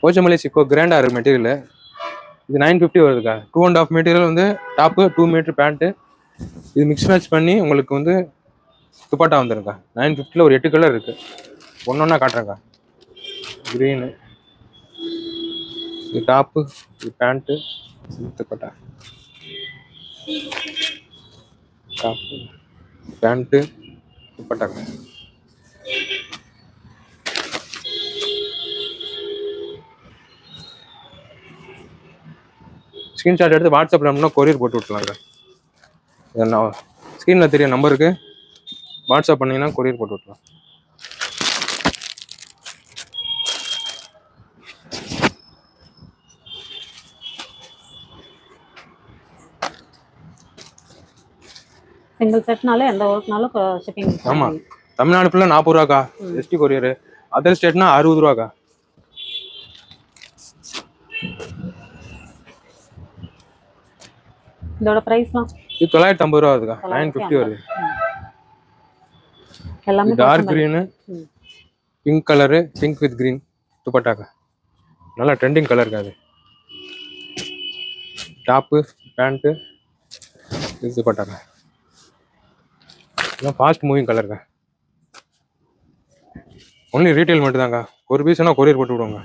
Pochampally Chicco கிராண்டா இருக்கு material. இது 950 வருதுக்கா. 2.5 மெட்டீரியல் வந்து டாப்பு, 2 மீட்டர் பேண்ட்டு. இது மிக்ஸ் மேட்ச் பண்ணி உங்களுக்கு வந்து துப்பட்டா வந்துருக்கா. 950ல ஒரு 8 கலர் இருக்கு. ஒன்னொன்னா காட்டுறேங்க்கா. கிரீனு, இது டாப்பு, இது பேண்ட்டு, இது துப்பட்டா. டாப்பு, பேண்ட்டு, துப்பட்டாக்கா. ஸ்கிரீன்ஷாட் எடுத்து வாட்ஸ்அப்பில் அனுப்புனா கொரியர் போட்டு விட்லாங்க. நான் ஸ்க்ரீனில் தெரிய நம்பருக்கு வாட்ஸ்அப் பண்ணிங்கன்னா கொரியர் போட்டு விட்லாம். சிங்கிள் செட்னால எந்த ஒர்க்னாலும் ஷிப்பிங். ஆமாம், தமிழ்நாடு ஃபுல்லாக 40 ரூபாக்கா எஸ்டி கொரியர். அதர் ஸ்டேட்னா 60 ரூபாக்கா. இதோட பிரைஸ்லாம் இது 950 ரூபா வருதுக்கா. 950 வருது. எல்லாமே dark green, pink colour, pink with green துப்பட்டாக்கா. நல்லா ட்ரெண்டிங் கலருக்கா. அது டாப்பு, பேண்ட்டு, இது துப்பட்டாக்கா. எல்லாம் ஃபாஸ்ட் மூவிங் கலருக்கா. ஒன்லி ரீட்டைல் மட்டும் தாங்க. ஒரு பீஸ்னா கொரியர் போட்டு விடுவோங்க.